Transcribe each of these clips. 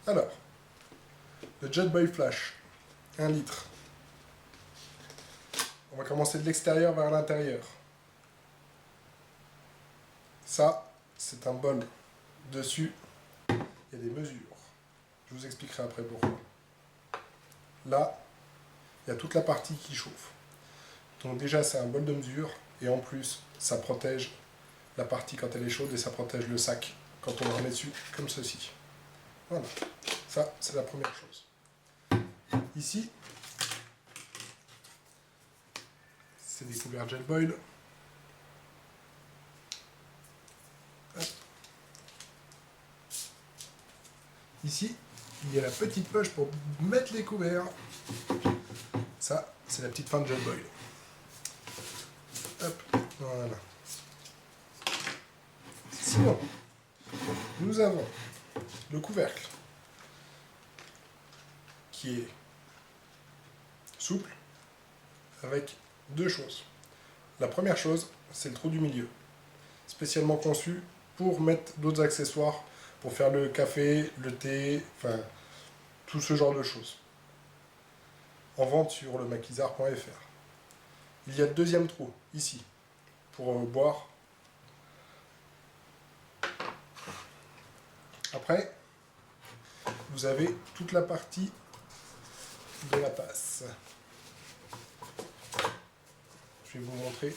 Alors, le Jetboil Flash, 1 litre. On va commencer de l'extérieur vers l'intérieur. Ça, c'est un bol. Dessus, il y a des mesures. Je vous expliquerai après pourquoi. Là, il y a toute la partie qui chauffe. Donc déjà, c'est un bol de mesure. Et en plus, ça protège la partie quand elle est chaude et ça protège le sac quand on le remet dessus, comme ceci. Voilà. Ça, c'est la première chose. Ici, c'est des couverts Jetboil. Ici, il y a la petite poche pour mettre les couverts. Ça, c'est la petite fin de Jetboil. Hop, voilà. Sinon, nous avons le couvercle qui est souple avec deux choses. La première chose, c'est le trou du milieu, spécialement conçu pour mettre d'autres accessoires, pour faire le café, le thé, enfin tout ce genre de choses. En vente sur le maquisard.fr. Il y a le deuxième trou, ici, pour boire. Après, vous avez toute la partie de la tasse. Je vais vous montrer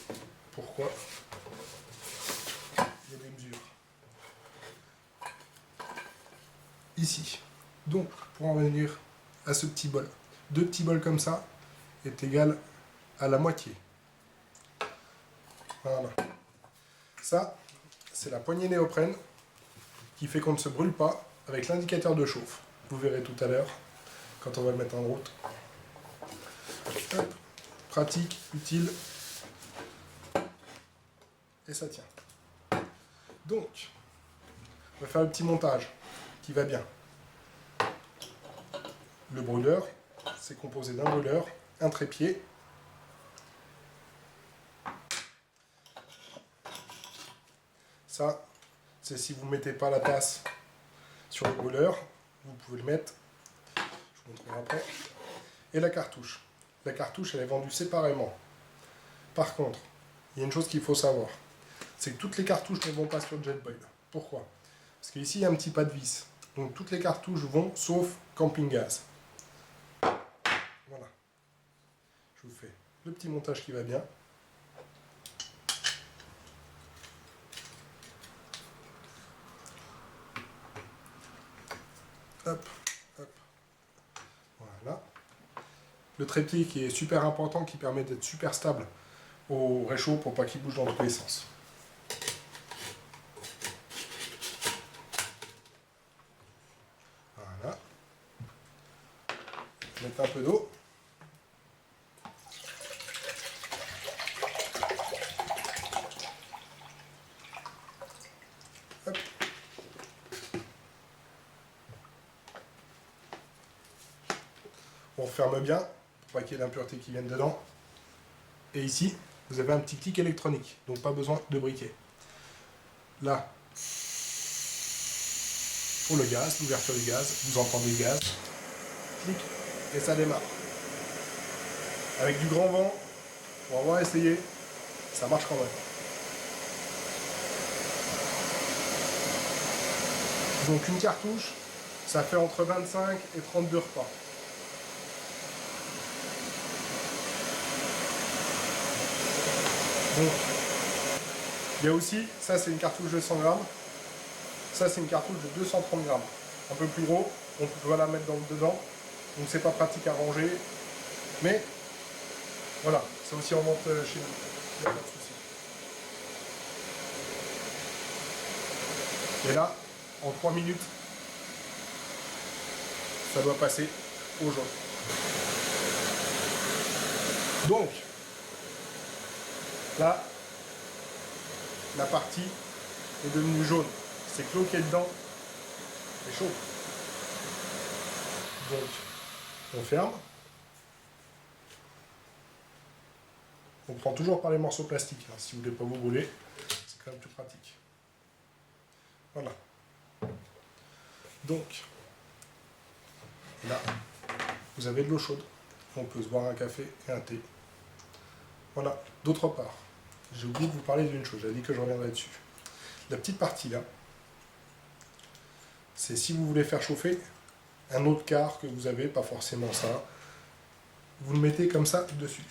pourquoi il y a des mesures. Ici. Donc, pour en venir à ce petit bol, deux petits bols comme ça est égal à la moitié. Voilà. Ça, c'est la poignée néoprène qui fait qu'on ne se brûle pas avec l'indicateur de chauffe. Vous verrez tout à l'heure quand on va le mettre en route. Hop. Pratique, utile. Et ça tient. Donc, on va faire le petit montage qui va bien. Le brûleur, c'est composé d'un brûleur, un trépied, ça, c'est si vous ne mettez pas la tasse sur le brûleur, vous pouvez le mettre, je vous montrerai après, et la cartouche. La cartouche, elle est vendue séparément. Par contre, il y a une chose qu'il faut savoir, c'est que toutes les cartouches ne vont pas sur le Jetboil. Pourquoi? Parce qu'ici, il y a un petit pas de vis. Donc toutes les cartouches vont, sauf camping gaz. Voilà. Je vous fais le petit montage qui va bien. Hop, hop. Voilà. Le trépied qui est super important, qui permet d'être super stable au réchaud pour pas qu'il bouge dans tous les sens. Voilà. Mettre un peu d'eau. Hop. On referme bien pour pas qu'il y ait d'impuretés qui viennent dedans. Et ici, vous avez un petit clic électronique, donc pas besoin de briquet. Là, pour le gaz, l'ouverture du gaz, vous entendez le gaz, clic, et ça démarre. Avec du grand vent, on va voir essayer, ça marche quand même. Donc une cartouche, ça fait entre 25 et 32 repas. Donc, il y a aussi, ça c'est une cartouche de 100 grammes, ça c'est une cartouche de 230 grammes. Un peu plus gros, on doit la mettre dedans, donc c'est pas pratique à ranger, mais voilà, ça aussi on monte chez nous, il n'y a pas de souci. Et là, en 3 minutes, ça doit passer au jaune. Donc, là, la partie est devenue jaune. C'est que l'eau qui est dedans est chaude. Donc, on ferme. On prend toujours par les morceaux plastiques. Hein. Si vous ne voulez pas vous brûler, c'est quand même plus pratique. Voilà. Donc, Et là, vous avez de l'eau chaude. On peut se boire un café et un thé. Voilà. D'autre part, j'ai oublié de vous parler d'une chose, j'avais dit que je reviendrai dessus. La petite partie là, c'est si vous voulez faire chauffer un autre quart que vous avez, pas forcément ça, vous le mettez comme ça dessus.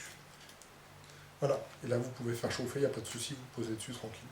Voilà. Et là, vous pouvez faire chauffer, il n'y a pas de souci, vous posez dessus tranquille.